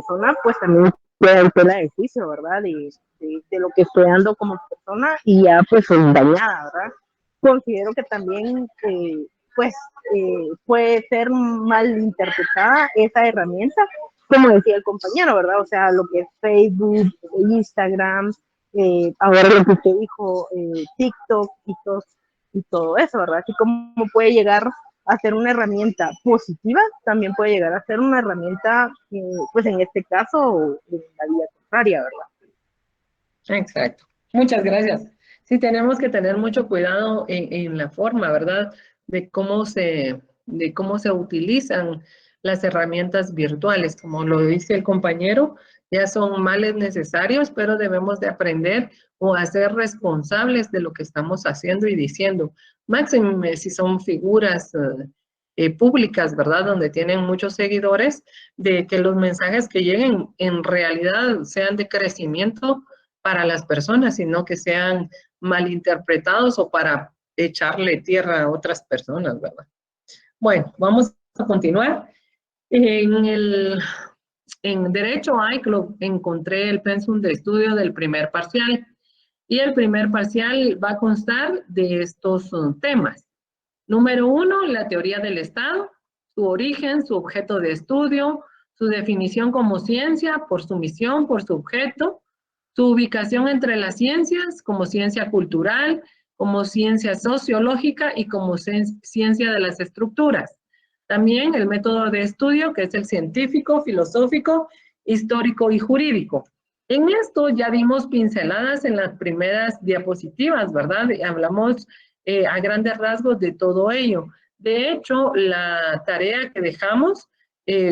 persona, pues también puede haber tela de juicio, ¿verdad? De lo que estoy dando como persona y ya pues dañada, ¿verdad? Considero que también pues puede ser mal interpretada esa herramienta, como decía el compañero, ¿verdad? O sea, lo que es Facebook, Instagram, ahora lo que usted dijo, TikTok y todo eso, ¿verdad? Así como puede llegar a ser una herramienta positiva, también puede llegar a ser una herramienta, pues en este caso, en la vía contraria, ¿verdad? Exacto. Muchas gracias. Sí, tenemos que tener mucho cuidado en la forma, ¿verdad? De cómo se utilizan las herramientas virtuales. Como lo dice el compañero, ya son males necesarios, pero debemos de aprender o hacer responsables de lo que estamos haciendo y diciendo. Máxime si son figuras públicas, ¿verdad? Donde tienen muchos seguidores, de que los mensajes que lleguen en realidad sean de crecimiento para las personas, sino que sean malinterpretados o para echarle tierra a otras personas, ¿verdad? Bueno, vamos a continuar. En el en Derecho iClub encontré el pensum de estudio del primer parcial y el primer parcial va a constar de estos temas. Número 1, la teoría del Estado, su origen, su objeto de estudio, su definición como ciencia, por su misión, por su objeto, su ubicación entre las ciencias, como ciencia cultural, como ciencia sociológica y como ciencia de las estructuras. También el método de estudio, que es el científico, filosófico, histórico y jurídico. En esto ya dimos pinceladas en las primeras diapositivas, ¿verdad? Hablamos a grandes rasgos de todo ello. De hecho, la tarea que dejamos,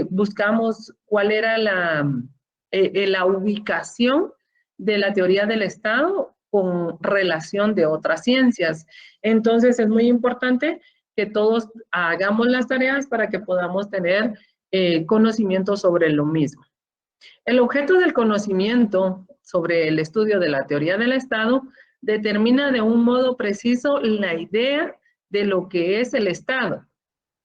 buscamos cuál era la ubicación de la teoría del Estado con relación de otras ciencias. Entonces, es muy importante que todos hagamos las tareas para que podamos tener conocimiento sobre lo mismo. El objeto del conocimiento sobre el estudio de la teoría del Estado determina de un modo preciso la idea de lo que es el Estado.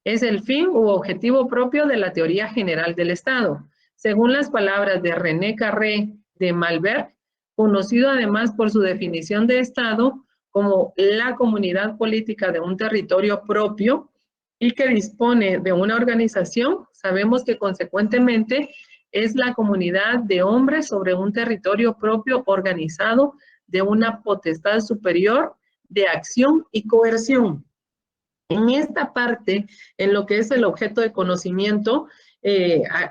Es el fin u objetivo propio de la teoría general del Estado. Según las palabras de René Carré de Malberg, conocido además por su definición de Estado como la comunidad política de un territorio propio y que dispone de una organización, sabemos que consecuentemente es la comunidad de hombres sobre un territorio propio organizado de una potestad superior de acción y coerción. En esta parte, en lo que es el objeto de conocimiento,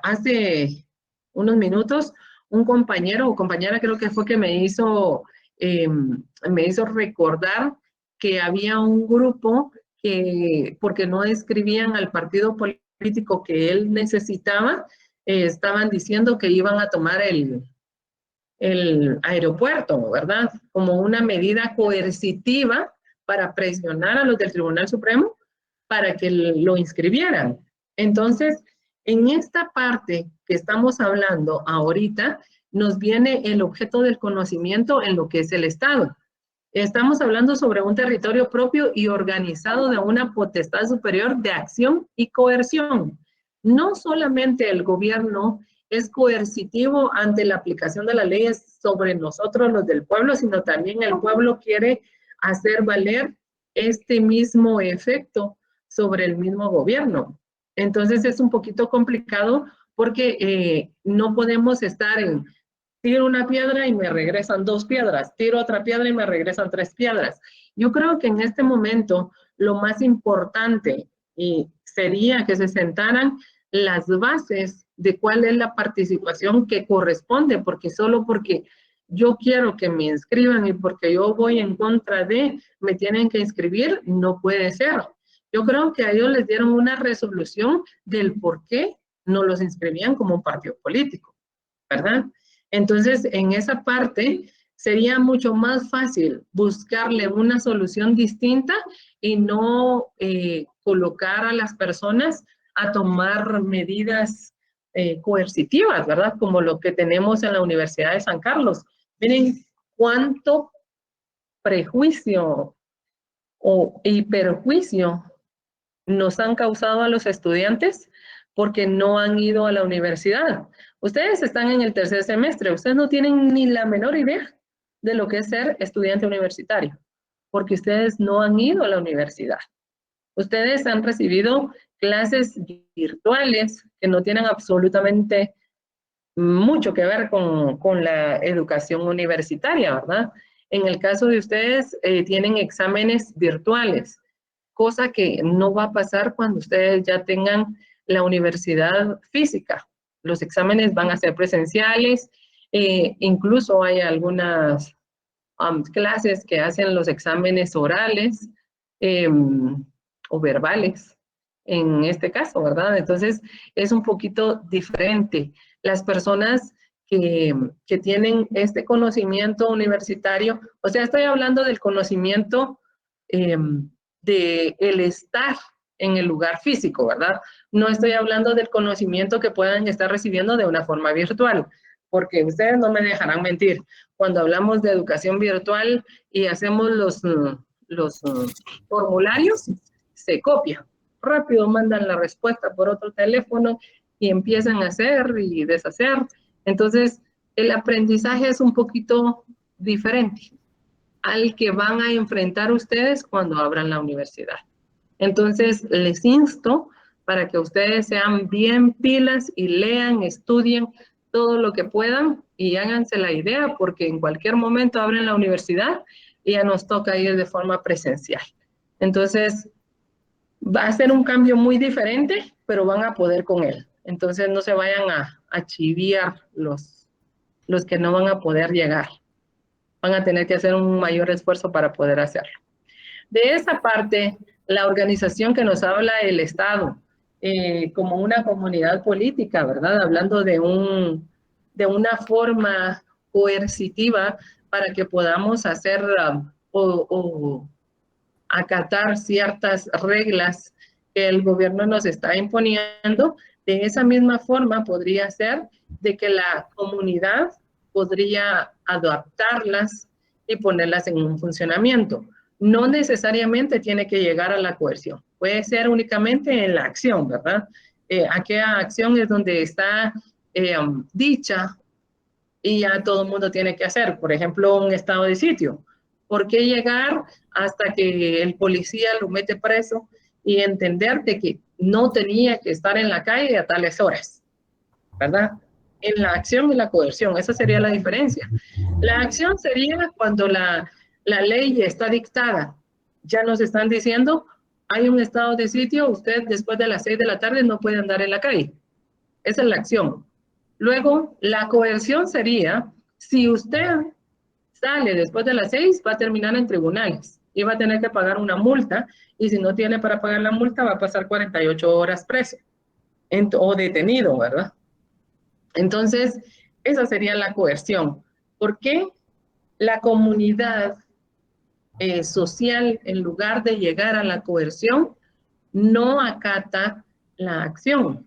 hace unos minutos, un compañero o compañera creo que fue que me hizo recordar que había un grupo que, porque no escribían al partido político que él necesitaba, estaban diciendo que iban a tomar el aeropuerto, ¿verdad? Como una medida coercitiva para presionar a los del Tribunal Supremo para que lo inscribieran. Entonces, en esta parte que estamos hablando ahorita, nos viene el objeto del conocimiento en lo que es el Estado. Estamos hablando sobre un territorio propio y organizado de una potestad superior de acción y coerción. No solamente el gobierno es coercitivo ante la aplicación de las leyes sobre nosotros los del pueblo, sino también el pueblo quiere hacer valer este mismo efecto sobre el mismo gobierno. Entonces es un poquito complicado porque no podemos estar en tiro una piedra y me regresan 2 piedras, tiro otra piedra y me regresan 3 piedras. Yo creo que en este momento lo más importante sería que se sentaran las bases de cuál es la participación que corresponde, porque solo porque yo quiero que me inscriban y porque yo voy en contra de, me tienen que inscribir, no puede ser. Yo creo que a ellos les dieron una resolución del por qué no los inscribían como un partido político, ¿verdad? Entonces, en esa parte sería mucho más fácil buscarle una solución distinta y no colocar a las personas a tomar medidas coercitivas, ¿verdad? Como lo que tenemos en la Universidad de San Carlos. Miren cuánto prejuicio y perjuicio nos han causado a los estudiantes porque no han ido a la universidad. Ustedes están en el tercer semestre, ustedes no tienen ni la menor idea de lo que es ser estudiante universitario, porque ustedes no han ido a la universidad. Ustedes han recibido clases virtuales que no tienen absolutamente mucho que ver con la educación universitaria, ¿verdad? En el caso de ustedes, tienen exámenes virtuales, cosa que no va a pasar cuando ustedes ya tengan la universidad física. Los exámenes van a ser presenciales, incluso hay algunas clases que hacen los exámenes orales o verbales, en este caso, ¿verdad? Entonces, es un poquito diferente. Las personas que tienen este conocimiento universitario, o sea, estoy hablando del conocimiento de el estar en el lugar físico, ¿verdad? No estoy hablando del conocimiento que puedan estar recibiendo de una forma virtual, porque ustedes no me dejarán mentir. Cuando hablamos de educación virtual y hacemos los formularios, se copia. Rápido mandan la respuesta por otro teléfono y empiezan a hacer y deshacer. Entonces, el aprendizaje es un poquito diferente al que van a enfrentar ustedes cuando abran la universidad. Entonces, les insto para que ustedes sean bien pilas y lean, estudien todo lo que puedan y háganse la idea, porque en cualquier momento abren la universidad y ya nos toca ir de forma presencial. Entonces, va a ser un cambio muy diferente, pero van a poder con él. Entonces, no se vayan a chiviar los que no van a poder llegar. Van a tener que hacer un mayor esfuerzo para poder hacerlo. De esa parte, la organización que nos habla el Estado, como una comunidad política, ¿verdad? Hablando de una forma coercitiva para que podamos hacer o acatar ciertas reglas que el gobierno nos está imponiendo. De esa misma forma podría ser de que la comunidad podría adaptarlas y ponerlas en un funcionamiento. No necesariamente tiene que llegar a la coerción, puede ser únicamente en la acción, ¿verdad? Aquella acción es donde está dicha y ya todo el mundo tiene que hacer. Por ejemplo, un estado de sitio. ¿Por qué llegar hasta que el policía lo mete preso y entender de que no tenía que estar en la calle a tales horas? ¿Verdad? En la acción y la coerción, esa sería la diferencia. La acción sería cuando la ley está dictada. Ya nos están diciendo, hay un estado de sitio, usted después de las 6 de la tarde no puede andar en la calle. Esa es la acción. Luego, la coerción sería, si usted sale después de las 6, va a terminar en tribunales y va a tener que pagar una multa, y si no tiene para pagar la multa, va a pasar 48 horas preso o detenido, ¿verdad? Entonces, esa sería la coerción. ¿Por qué la comunidad social, en lugar de llegar a la coerción, no acata la acción?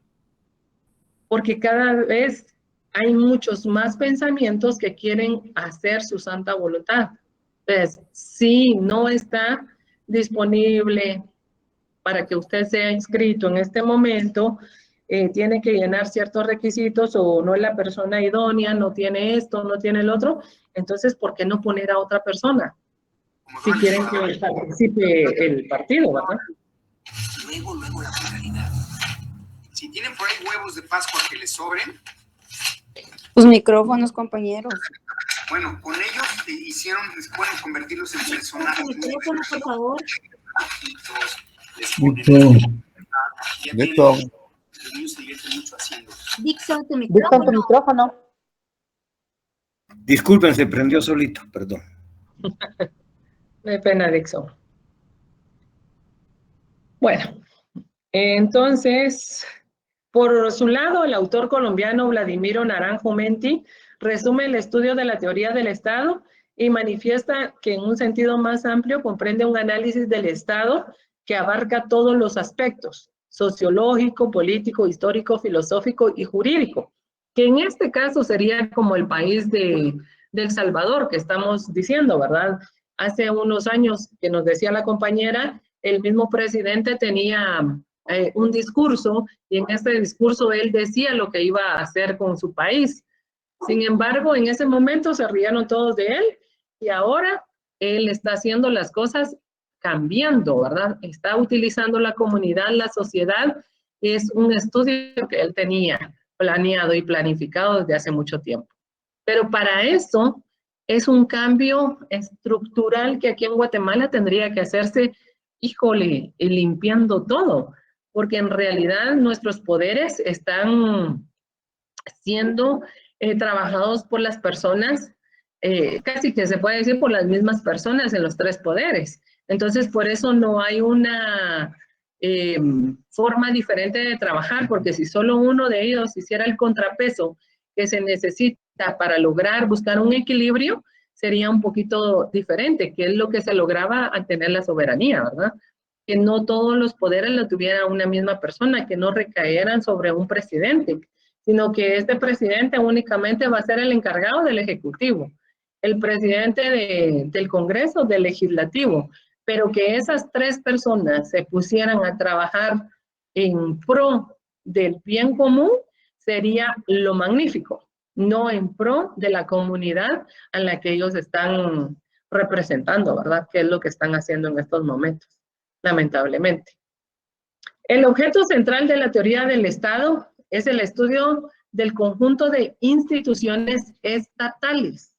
Porque cada vez hay muchos más pensamientos que quieren hacer su santa voluntad. Entonces, si no está disponible para que usted sea inscrito en este momento, tiene que llenar ciertos requisitos o no es la persona idónea, no tiene esto, no tiene el otro, entonces, ¿por qué no poner a otra persona? Si quieren que participe el partido, ¿verdad? Luego la pluralidad. Si tienen por ahí huevos de Pascua que les sobren. Sus micrófonos, compañeros. Bueno, con ellos pueden convertirlos en personajes. Micrófono, por favor. Dixon. Los niños se divierten mucho haciendo. Dixon, tu Dixon, tu micrófono. Disculpen, se prendió solito, perdón. No hay pena, Dixon. Bueno, entonces, por su lado, el autor colombiano Vladimiro Naranjo Menti resume el estudio de la teoría del Estado y manifiesta que en un sentido más amplio comprende un análisis del Estado que abarca todos los aspectos, sociológico, político, histórico, filosófico y jurídico, que en este caso sería como el país de El Salvador, que estamos diciendo, ¿verdad? Hace unos años, que nos decía la compañera, el mismo presidente tenía un discurso, y en este discurso él decía lo que iba a hacer con su país. Sin embargo, en ese momento se rieron todos de él, y ahora él está haciendo las cosas cambiando, ¿verdad? Está utilizando la comunidad, la sociedad. Es un estudio que él tenía planeado y planificado desde hace mucho tiempo. Pero para eso es un cambio estructural que aquí en Guatemala tendría que hacerse, híjole, limpiando todo, porque en realidad nuestros poderes están siendo trabajados por las personas, casi que se puede decir por las mismas personas en los tres poderes. Entonces, por eso no hay una forma diferente de trabajar, porque si solo uno de ellos hiciera el contrapeso que se necesita para lograr buscar un equilibrio, sería un poquito diferente, que es lo que se lograba al tener la soberanía, ¿verdad? Que no todos los poderes lo tuviera una misma persona, que no recayeran sobre un presidente, sino que este presidente únicamente va a ser el encargado del Ejecutivo, el presidente del Congreso, del Legislativo, pero que esas tres personas se pusieran a trabajar en pro del bien común sería lo magnífico, no en pro de la comunidad a la que ellos están representando, ¿verdad? Que es lo que están haciendo en estos momentos, lamentablemente. El objeto central de la teoría del Estado es el estudio del conjunto de instituciones estatales,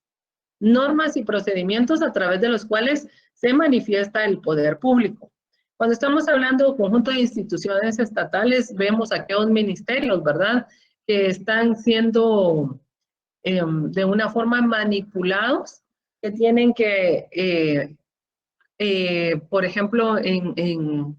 normas y procedimientos a través de los cuales se manifiesta el poder público. Cuando estamos hablando de conjunto de instituciones estatales, vemos aquellos ministerios, ¿verdad?, que están siendo de una forma manipulados, que tienen que, por ejemplo, en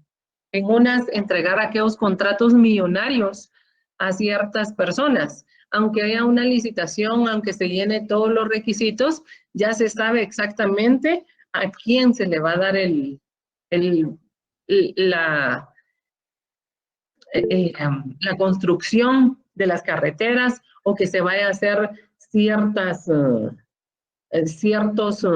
unas entregar aquellos contratos millonarios a ciertas personas. Aunque haya una licitación, aunque se llene todos los requisitos, ya se sabe exactamente a quién se le va a dar la construcción de las carreteras, o que se vaya a hacer ciertos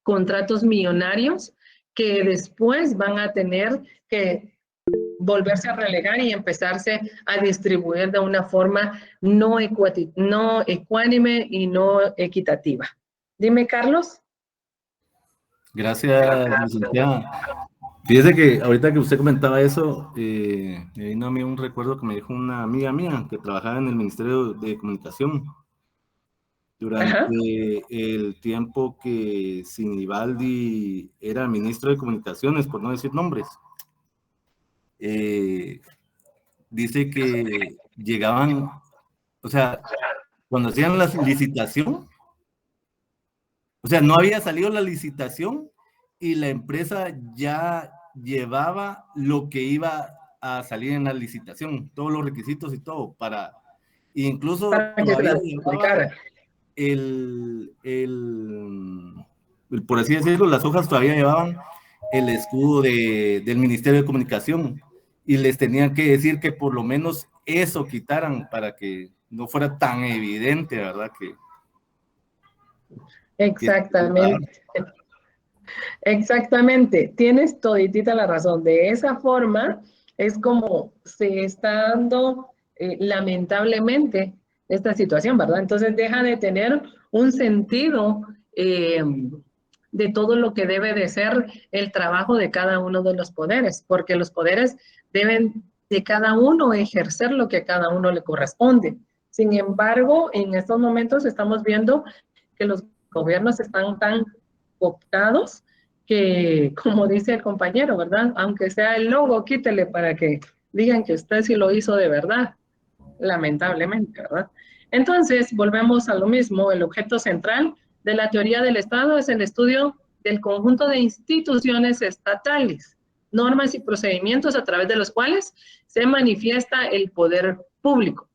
contratos millonarios que después van a tener que volverse a relegar y empezarse a distribuir de una forma no ecuánime y no equitativa. Dime, Carlos. Gracias, licenciada. Fíjese que ahorita que usted comentaba eso, me vino a mí un recuerdo que me dijo una amiga mía que trabajaba en el Ministerio de Comunicación durante el tiempo que Sinibaldi era ministro de Comunicaciones, por no decir nombres. Dice que llegaban, o sea, cuando hacían la licitación, o sea, no había salido la licitación y la empresa ya llevaba lo que iba a salir en la licitación, todos los requisitos y todo, incluso para que todavía se llevaba por así decirlo, las hojas todavía llevaban el escudo del Ministerio de Comunicación, y les tenían que decir que por lo menos eso quitaran para que no fuera tan evidente, ¿verdad? Exactamente. Exactamente. Tienes toditita la razón. De esa forma es como se está dando lamentablemente esta situación, ¿verdad? Entonces deja de tener un sentido de todo lo que debe de ser el trabajo de cada uno de los poderes, porque los poderes deben de cada uno ejercer lo que a cada uno le corresponde. Sin embargo, en estos momentos estamos viendo que los gobiernos están tan cooptados que, como dice el compañero, ¿verdad? Aunque sea el logo, quítele para que digan que usted sí lo hizo de verdad, lamentablemente, ¿verdad? Entonces, volvemos a lo mismo. El objeto central de la teoría del Estado es el estudio del conjunto de instituciones estatales, normas y procedimientos a través de los cuales se manifiesta el poder público.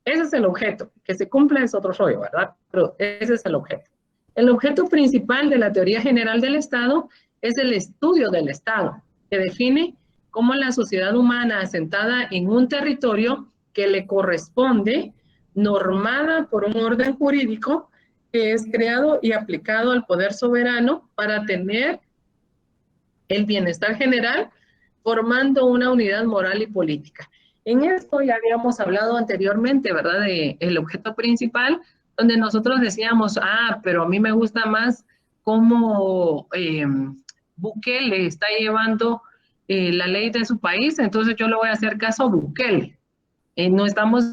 Ese es el objeto. Que se cumpla es otro rollo, ¿verdad? Pero ese es el objeto. El objeto principal de la teoría general del Estado es el estudio del Estado, que define cómo la sociedad humana asentada en un territorio que le corresponde, normada por un orden jurídico que es creado y aplicado al poder soberano para tener el bienestar general, formando una unidad moral y política. En esto ya habíamos hablado anteriormente, ¿verdad? De el objeto principal, donde nosotros decíamos, pero a mí me gusta más cómo Bukele está llevando la ley de su país, entonces yo le voy a hacer caso a Bukele. No estamos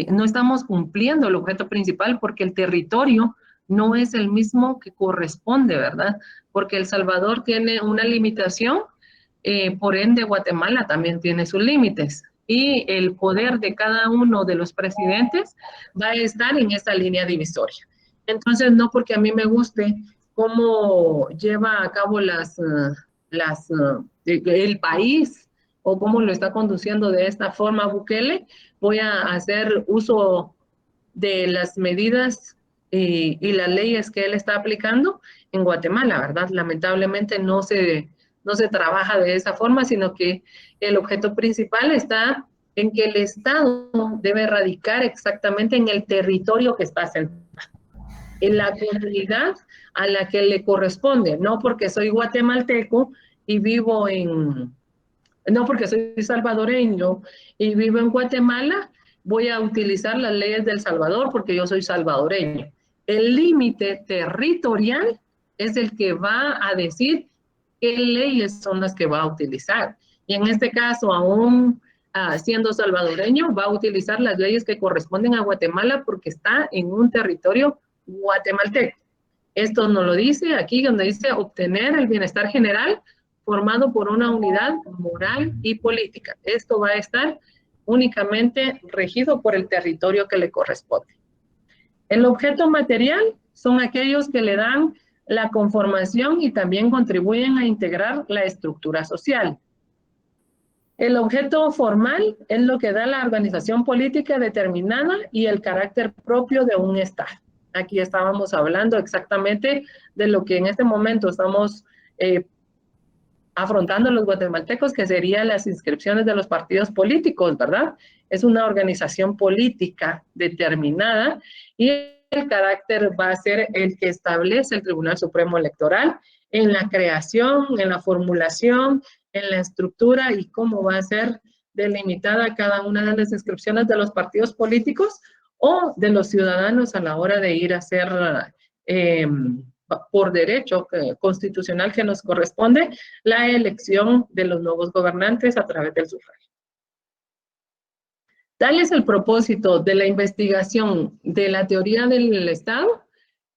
no estamos cumpliendo el objeto principal porque el territorio no es el mismo que corresponde, ¿verdad? Porque El Salvador tiene una limitación, por ende Guatemala también tiene sus límites. Y el poder de cada uno de los presidentes va a estar en esta línea divisoria. Entonces, no porque a mí me guste cómo lleva a cabo el país o cómo lo está conduciendo de esta forma Bukele, voy a hacer uso de las medidas y las leyes que él está aplicando en Guatemala, ¿verdad? Lamentablemente no se trabaja de esa forma, sino que el objeto principal está en que el Estado debe radicar exactamente en el territorio que está sentado, en la comunidad a la que le corresponde, no porque soy guatemalteco y vivo no porque soy salvadoreño y vivo en Guatemala, voy a utilizar las leyes del Salvador porque yo soy salvadoreño. El límite territorial es el que va a decir qué leyes son las que va a utilizar. Y en este caso, aún siendo salvadoreño, va a utilizar las leyes que corresponden a Guatemala porque está en un territorio guatemalteco. Esto nos lo dice aquí donde dice obtener el bienestar general formado por una unidad moral y política. Esto va a estar únicamente regido por el territorio que le corresponde. El objeto material son aquellos que le dan la conformación y también contribuyen a integrar la estructura social. El objeto formal es lo que da la organización política determinada y el carácter propio de un Estado. Aquí estábamos hablando exactamente de lo que en este momento estamos afrontando los guatemaltecos, que serían las inscripciones de los partidos políticos, ¿verdad? Es una organización política determinada y el carácter va a ser el que establece el Tribunal Supremo Electoral en la creación, en la formulación, en la estructura y cómo va a ser delimitada cada una de las inscripciones de los partidos políticos o de los ciudadanos a la hora de ir a hacer por derecho constitucional que nos corresponde la elección de los nuevos gobernantes a través del sufragio. Tal es el propósito de la investigación de la teoría del Estado,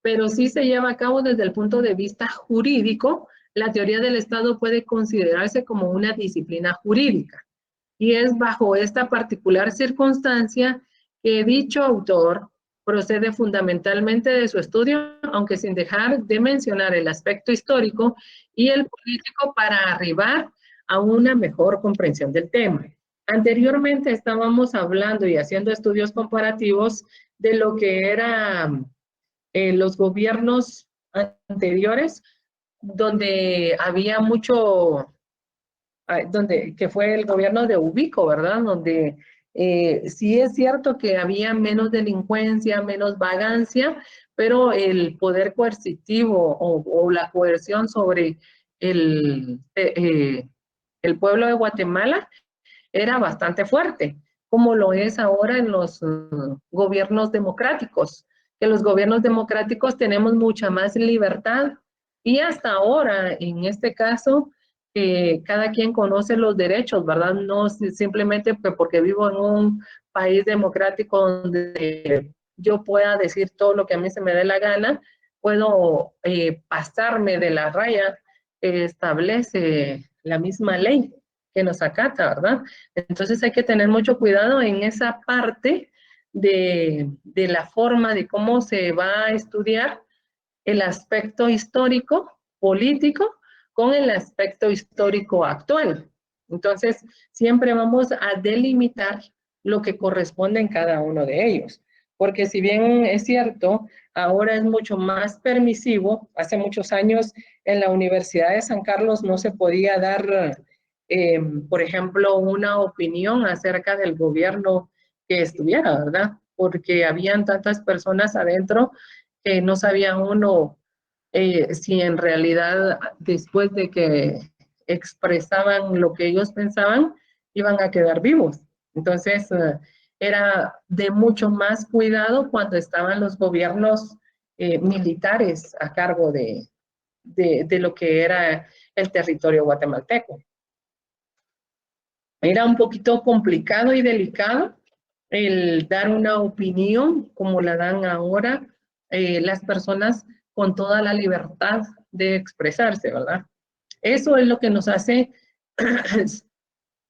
pero sí se lleva a cabo desde el punto de vista jurídico. La teoría del Estado puede considerarse como una disciplina jurídica y es bajo esta particular circunstancia que dicho autor procede fundamentalmente de su estudio, aunque sin dejar de mencionar el aspecto histórico y el político para arribar a una mejor comprensión del tema. Anteriormente estábamos hablando y haciendo estudios comparativos de lo que eran los gobiernos anteriores, donde había mucho, que fue el gobierno de Ubico, ¿verdad? Donde sí es cierto que había menos delincuencia, menos vagancia, pero el poder coercitivo o la coerción sobre el pueblo de Guatemala era bastante fuerte, como lo es ahora en los gobiernos democráticos, que los gobiernos democráticos tenemos mucha más libertad y hasta ahora, en este caso, cada quien conoce los derechos, ¿verdad? No simplemente porque vivo en un país democrático donde yo pueda decir todo lo que a mí se me dé la gana, puedo pasarme de la raya que establece la misma ley que nos acata, ¿verdad? Entonces hay que tener mucho cuidado en esa parte de la forma de cómo se va a estudiar el aspecto histórico, político, con el aspecto histórico actual. Entonces, siempre vamos a delimitar lo que corresponde en cada uno de ellos. Porque si bien es cierto, ahora es mucho más permisivo, hace muchos años en la Universidad de San Carlos no se podía dar, por ejemplo, una opinión acerca del gobierno que estuviera, ¿verdad? Porque habían tantas personas adentro que no sabía uno si en realidad después de que expresaban lo que ellos pensaban, iban a quedar vivos. Entonces, era de mucho más cuidado cuando estaban los gobiernos militares a cargo de lo que era el territorio guatemalteco. Era un poquito complicado y delicado el dar una opinión como la dan ahora las personas con toda la libertad de expresarse, ¿verdad? Eso es lo que nos hace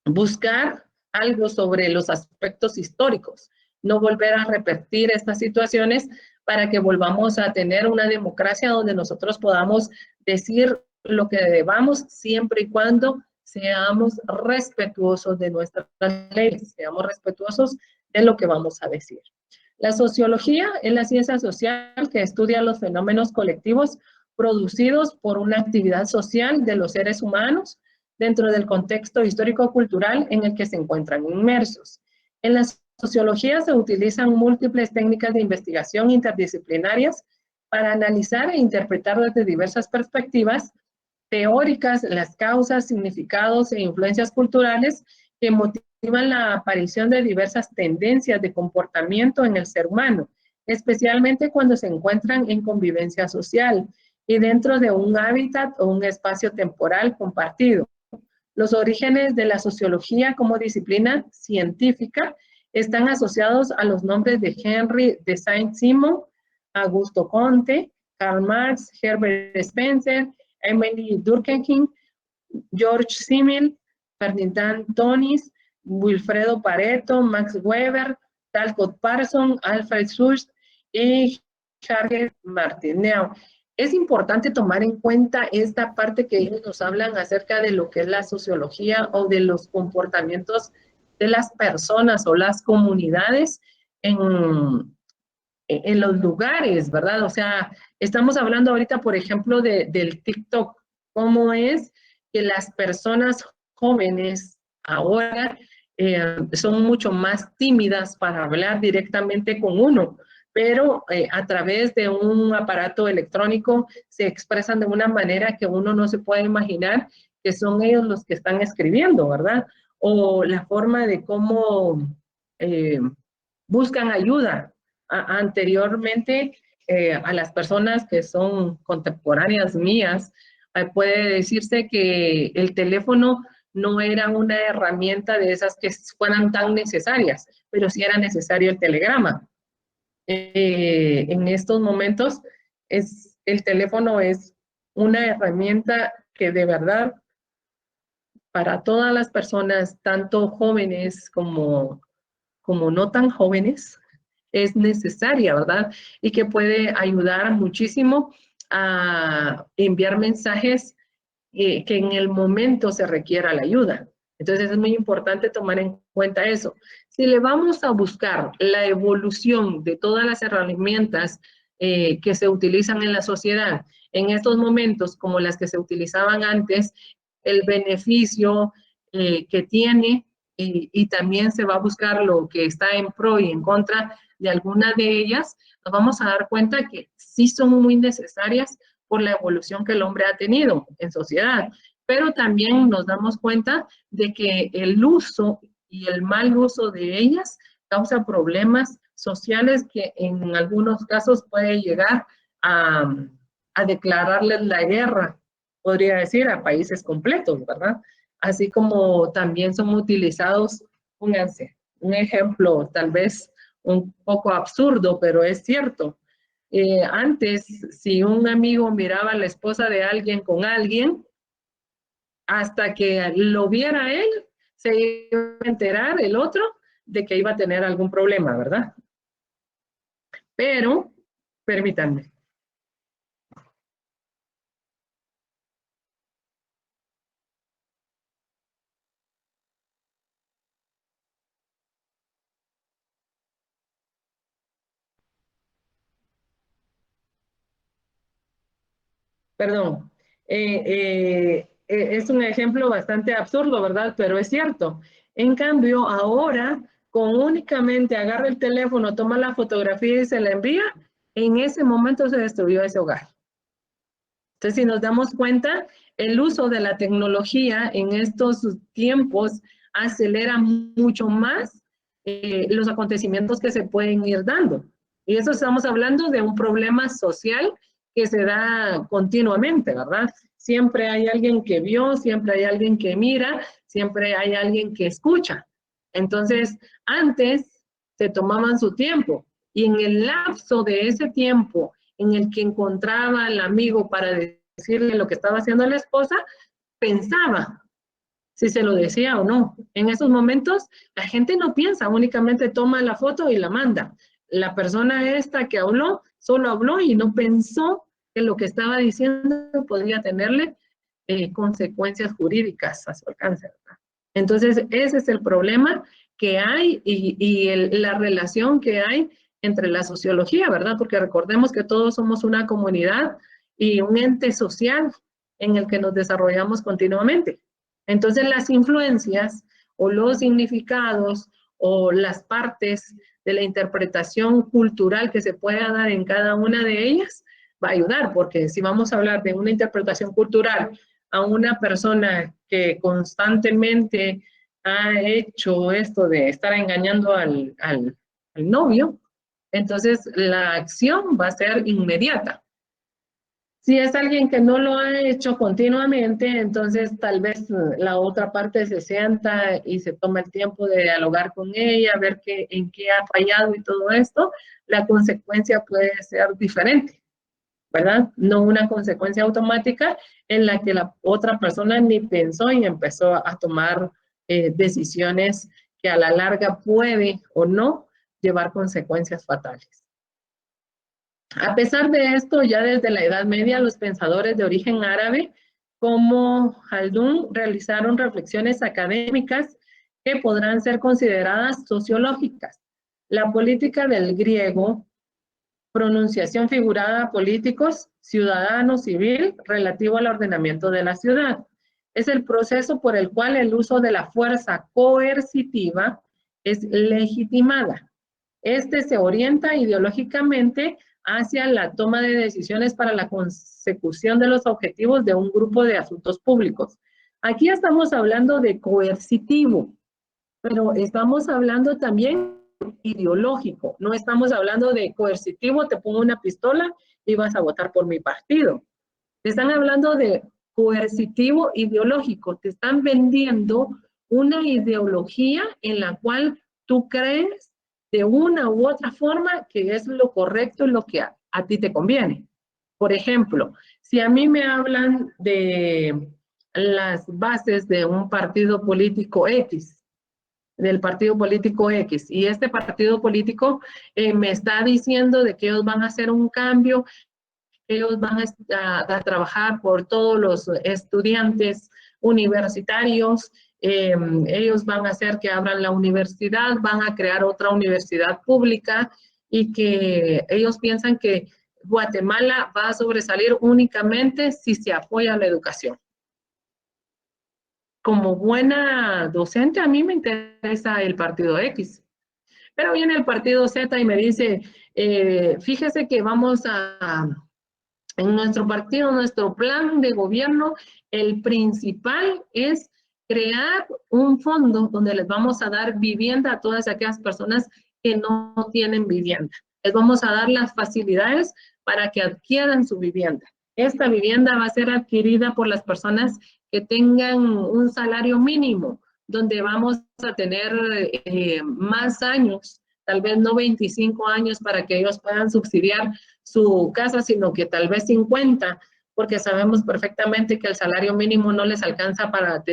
buscar algo sobre los aspectos históricos, no volver a repetir estas situaciones para que volvamos a tener una democracia donde nosotros podamos decir lo que debamos siempre y cuando seamos respetuosos de nuestras leyes, seamos respetuosos de lo que vamos a decir. La sociología es la ciencia social que estudia los fenómenos colectivos producidos por una actividad social de los seres humanos dentro del contexto histórico-cultural en el que se encuentran inmersos. En la sociología se utilizan múltiples técnicas de investigación interdisciplinarias para analizar e interpretar desde diversas perspectivas teóricas las causas, significados e influencias culturales que motivan la aparición de diversas tendencias de comportamiento en el ser humano, especialmente cuando se encuentran en convivencia social y dentro de un hábitat o un espacio temporal compartido. Los orígenes de la sociología como disciplina científica están asociados a los nombres de Henry de Saint-Simon, Augusto Comte, Karl Marx, Herbert Spencer, Emily Durkheim, George Simmel, Ferdinand Tonis, Wilfredo Pareto, Max Weber, Talcott Parsons, Alfred Schultz y Charles Martineau. Es importante tomar en cuenta esta parte que ellos nos hablan acerca de lo que es la sociología o de los comportamientos de las personas o las comunidades en los lugares, ¿verdad? O sea, estamos hablando ahorita, por ejemplo, del TikTok. ¿Cómo es que las personas jóvenes ahora son mucho más tímidas para hablar directamente con uno? Pero a través de un aparato electrónico se expresan de una manera que uno no se puede imaginar que son ellos los que están escribiendo, ¿verdad? O la forma de cómo buscan ayuda. Anteriormente, a las personas que son contemporáneas mías, puede decirse que el teléfono no era una herramienta de esas que fueran tan necesarias, pero sí era necesario el telegrama. En estos momentos el teléfono es una herramienta que de verdad para todas las personas, tanto jóvenes como no tan jóvenes, es necesaria, ¿verdad? Y que puede ayudar muchísimo a enviar mensajes que en el momento se requiera la ayuda. Entonces es muy importante tomar en cuenta eso. Si le vamos a buscar la evolución de todas las herramientas que se utilizan en la sociedad en estos momentos, como las que se utilizaban antes, el beneficio que tiene y también se va a buscar lo que está en pro y en contra de alguna de ellas, nos vamos a dar cuenta que sí son muy necesarias por la evolución que el hombre ha tenido en sociedad. Pero también nos damos cuenta de que el uso y el mal uso de ellas causa problemas sociales que en algunos casos puede llegar a declararles la guerra, podría decir, a países completos, ¿verdad? Así como también son utilizados, pónganse, un ejemplo tal vez un poco absurdo, pero es cierto. Antes, si un amigo miraba a la esposa de alguien con alguien, hasta que lo viera él, se iba a enterar el otro de que iba a tener algún problema, ¿verdad? Pero, permítanme. Perdón. Es un ejemplo bastante absurdo, ¿verdad? Pero es cierto. En cambio, ahora, con únicamente agarra el teléfono, toma la fotografía y se la envía, en ese momento se destruyó ese hogar. Entonces, si nos damos cuenta, el uso de la tecnología en estos tiempos acelera mucho más los acontecimientos que se pueden ir dando. Y eso estamos hablando de un problema social que se da continuamente, ¿verdad? Siempre hay alguien que vio, siempre hay alguien que mira, siempre hay alguien que escucha. Entonces, antes se tomaban su tiempo y en el lapso de ese tiempo en el que encontraba al amigo para decirle lo que estaba haciendo la esposa, pensaba si se lo decía o no. En esos momentos, la gente no piensa, únicamente toma la foto y la manda. La persona esta que habló, solo habló y no pensó que lo que estaba diciendo podría tenerle consecuencias jurídicas a su alcance, ¿verdad? Entonces, ese es el problema que hay y la relación que hay entre la sociología, ¿verdad? Porque recordemos que todos somos una comunidad y un ente social en el que nos desarrollamos continuamente. Entonces, las influencias o los significados o las partes de la interpretación cultural que se pueda dar en cada una de ellas va a ayudar, porque si vamos a hablar de una interpretación cultural a una persona que constantemente ha hecho esto de estar engañando al novio, entonces la acción va a ser inmediata. Si es alguien que no lo ha hecho continuamente, entonces tal vez la otra parte se sienta y se toma el tiempo de dialogar con ella, ver en qué ha fallado y todo esto, la consecuencia puede ser diferente, ¿verdad? No una consecuencia automática en la que la otra persona ni pensó y empezó a tomar decisiones que a la larga puede o no llevar consecuencias fatales. A pesar de esto, ya desde la Edad Media, los pensadores de origen árabe como Haldun realizaron reflexiones académicas que podrán ser consideradas sociológicas. La política del griego, pronunciación figurada políticos, ciudadano, civil, relativo al ordenamiento de la ciudad. Es el proceso por el cual el uso de la fuerza coercitiva es legitimada. Este se orienta ideológicamente hacia la toma de decisiones para la consecución de los objetivos de un grupo de asuntos públicos. Aquí estamos hablando de coercitivo, pero estamos hablando también ideológico. No estamos hablando de coercitivo, te pongo una pistola y vas a votar por mi partido. Te están hablando de coercitivo ideológico. Te están vendiendo una ideología en la cual tú crees de una u otra forma que es lo correcto y lo que a ti te conviene. Por ejemplo, si a mí me hablan de las bases de un partido político X, del partido político X, y este partido político me está diciendo de que ellos van a hacer un cambio, ellos van a trabajar por todos los estudiantes universitarios, ellos van a hacer que abran la universidad, van a crear otra universidad pública y que ellos piensan que Guatemala va a sobresalir únicamente si se apoya la educación. Como buena docente, a mí me interesa el partido X. Pero viene el partido Z y me dice, fíjese que vamos en nuestro partido, nuestro plan de gobierno, el principal es crear un fondo donde les vamos a dar vivienda a todas aquellas personas que no tienen vivienda. Les vamos a dar las facilidades para que adquieran su vivienda. Esta vivienda va a ser adquirida por las personas que tengan un salario mínimo, donde vamos a tener más años, tal vez no 25 años para que ellos puedan subsidiar su casa, sino que tal vez 50, porque sabemos perfectamente que el salario mínimo no les alcanza para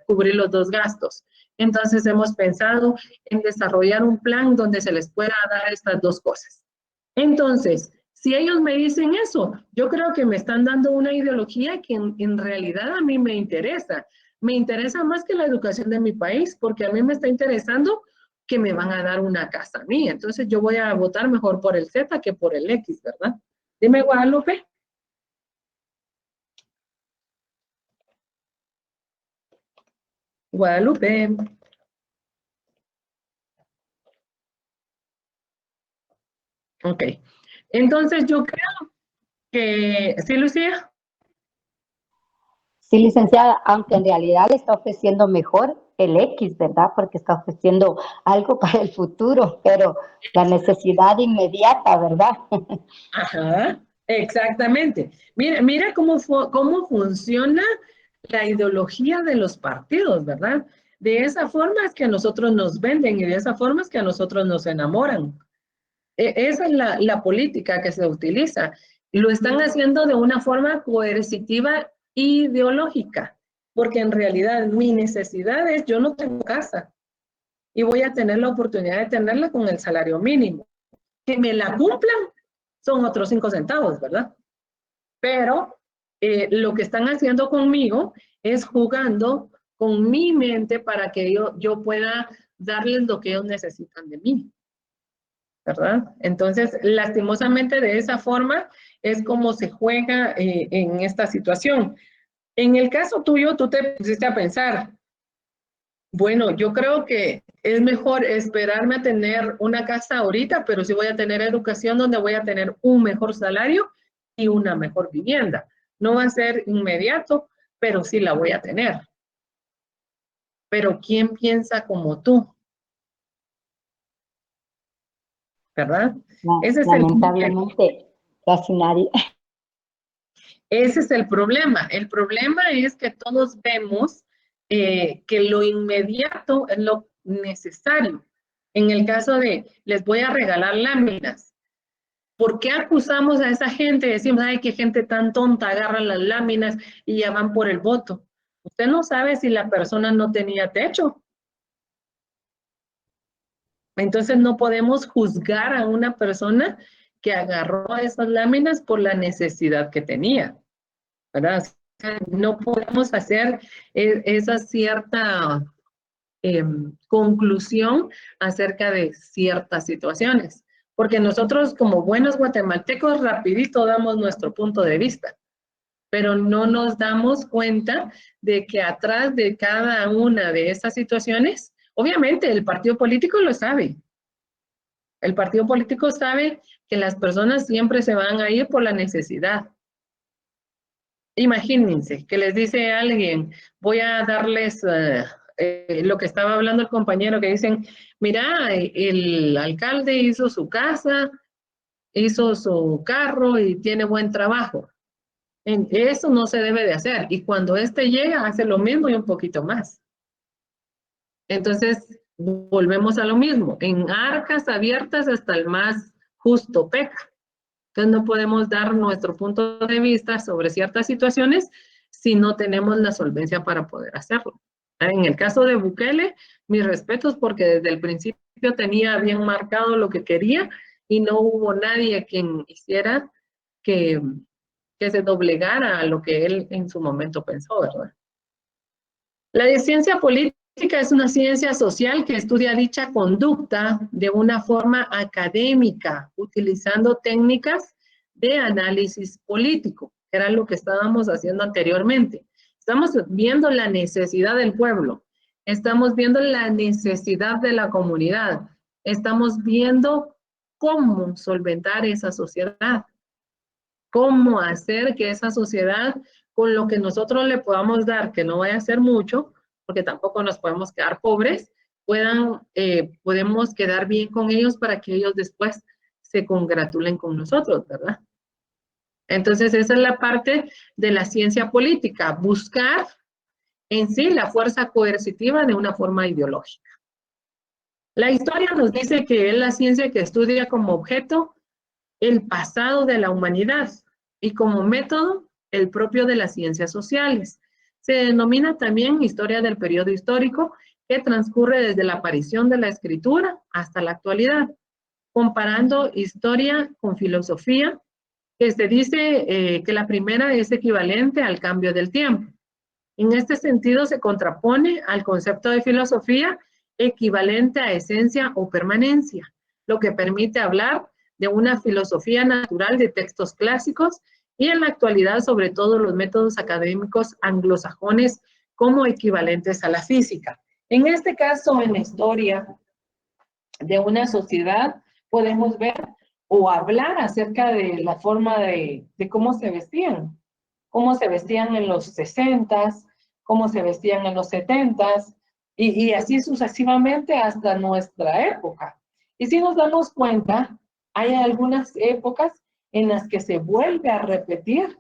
cubrir los dos gastos. Entonces hemos pensado en desarrollar un plan donde se les pueda dar estas dos cosas. Entonces, si ellos me dicen eso, yo creo que me están dando una ideología que en realidad a mí me interesa. Me interesa más que la educación de mi país, porque a mí me está interesando que me van a dar una casa a mí. Entonces yo voy a votar mejor por el Z que por el X, ¿verdad? Dime, Guadalupe. Guadalupe. Ok. Entonces yo creo que... ¿Sí, Lucía? Sí, licenciada, aunque en realidad le está ofreciendo mejor el X, ¿verdad? Porque está ofreciendo algo para el futuro, pero la necesidad inmediata, ¿verdad? Ajá, exactamente. Mira cómo funciona la ideología de los partidos, ¿verdad? De esa forma es que a nosotros nos venden y de esa forma es que a nosotros nos enamoran. Esa es la política que se utiliza. Lo están haciendo de una forma coercitiva ideológica, porque en realidad mi necesidad es, yo no tengo casa y voy a tener la oportunidad de tenerla con el salario mínimo. Que me la cumplan son otros 5 centavos, ¿verdad? Pero lo que están haciendo conmigo es jugando con mi mente para que yo pueda darles lo que ellos necesitan de mí, ¿verdad? Entonces, lastimosamente de esa forma es como se juega en esta situación. En el caso tuyo, tú te pusiste a pensar, bueno, yo creo que es mejor esperarme a tener una casa ahorita, pero sí voy a tener educación donde voy a tener un mejor salario y una mejor vivienda. No va a ser inmediato, pero sí la voy a tener. Pero ¿quién piensa como tú? ¿Verdad? Ese es Lamentablemente, casi nadie. Ese es el problema. El problema es que todos vemos que lo inmediato es lo necesario. En el caso de, les voy a regalar láminas. ¿Por qué acusamos a esa gente? Decimos, ay, qué gente tan tonta, agarran las láminas y ya van por el voto. Usted no sabe si la persona no tenía techo. Entonces no podemos juzgar a una persona que agarró esas láminas por la necesidad que tenía, ¿verdad? No podemos hacer esa cierta conclusión acerca de ciertas situaciones, porque nosotros como buenos guatemaltecos rapidito damos nuestro punto de vista, pero no nos damos cuenta de que atrás de cada una de esas situaciones, obviamente el partido político lo sabe. El partido político sabe que las personas siempre se van a ir por la necesidad. Imagínense que les dice a alguien, voy a darles lo que estaba hablando el compañero, que dicen, mira, el alcalde hizo su casa, hizo su carro y tiene buen trabajo. Eso no se debe de hacer. Y cuando este llega, hace lo mismo y un poquito más. Entonces, volvemos a lo mismo. En arcas abiertas hasta el más justo peca. Entonces no podemos dar nuestro punto de vista sobre ciertas situaciones si no tenemos la solvencia para poder hacerlo. En el caso de Bukele, mis respetos porque desde el principio tenía bien marcado lo que quería y no hubo nadie quien hiciera que se doblegara a lo que él en su momento pensó, ¿verdad? La ciencia política es una ciencia social que estudia dicha conducta de una forma académica, utilizando técnicas de análisis político, que era lo que estábamos haciendo anteriormente. Estamos viendo la necesidad del pueblo, estamos viendo la necesidad de la comunidad, estamos viendo cómo solventar esa sociedad, cómo hacer que esa sociedad, con lo que nosotros le podamos dar, que no vaya a ser mucho, porque tampoco nos podemos quedar pobres, podemos quedar bien con ellos para que ellos después se congratulen con nosotros, ¿verdad? Entonces, esa es la parte de la ciencia política, buscar en sí la fuerza coercitiva de una forma ideológica. La historia nos dice que es la ciencia que estudia como objeto el pasado de la humanidad y como método el propio de las ciencias sociales. Se denomina también historia del periodo histórico que transcurre desde la aparición de la escritura hasta la actualidad, comparando historia con filosofía, que se dice que la primera es equivalente al cambio del tiempo. En este sentido se contrapone al concepto de filosofía equivalente a esencia o permanencia, lo que permite hablar de una filosofía natural de textos clásicos y en la actualidad sobre todo los métodos académicos anglosajones como equivalentes a la física. En este caso, en la historia de una sociedad, podemos ver o hablar acerca de la forma de cómo se vestían, cómo se vestían en los 60s, cómo se vestían en los 70s, y así sucesivamente hasta nuestra época. Y si nos damos cuenta, hay algunas épocas en las que se vuelve a repetir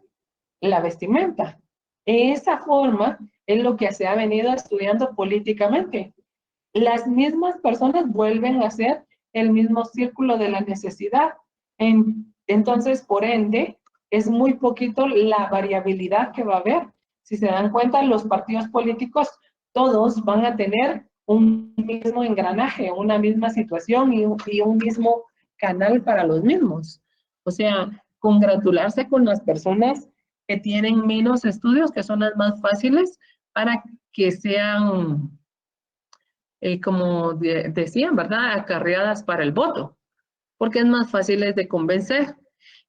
la vestimenta. En esa forma es lo que se ha venido estudiando políticamente. Las mismas personas vuelven a hacer el mismo círculo de la necesidad. Entonces, por ende, es muy poquito la variabilidad que va a haber. Si se dan cuenta, los partidos políticos, todos van a tener un mismo engranaje, una misma situación y un mismo canal para los mismos. O sea, congratularse con las personas que tienen menos estudios, que son las más fáciles, para que sean, como decían, ¿verdad?, acarreadas para el voto, porque es más fácil de convencer.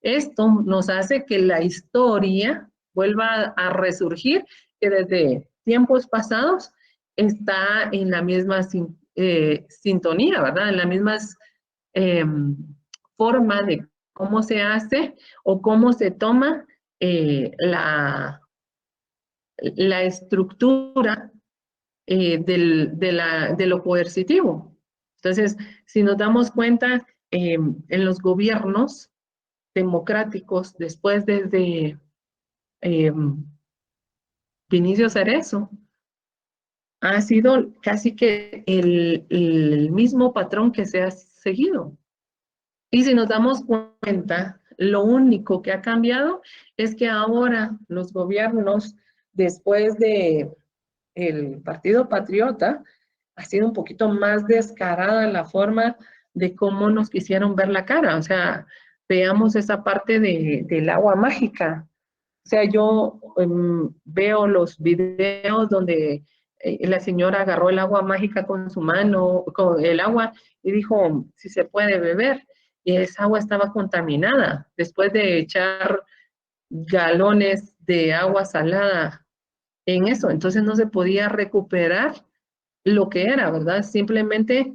Esto nos hace que la historia vuelva a resurgir, que desde tiempos pasados está en la misma sintonía, ¿verdad?, en la misma forma de cómo se hace o cómo se toma la estructura de lo coercitivo. Entonces, si nos damos cuenta, en los gobiernos democráticos, después desde Vinicio Cerezo, ha sido casi que el mismo patrón que se ha seguido. Y si nos damos cuenta, lo único que ha cambiado es que ahora los gobiernos, después de el Partido Patriota, ha sido un poquito más descarada la forma de cómo nos quisieron ver la cara. O sea, veamos esa parte del agua mágica. O sea, yo veo los videos donde la señora agarró el agua mágica con su mano, con el agua, y dijo, si se puede beber. Y esa agua estaba contaminada después de echar galones de agua salada en eso. Entonces no se podía recuperar lo que era, ¿verdad? Simplemente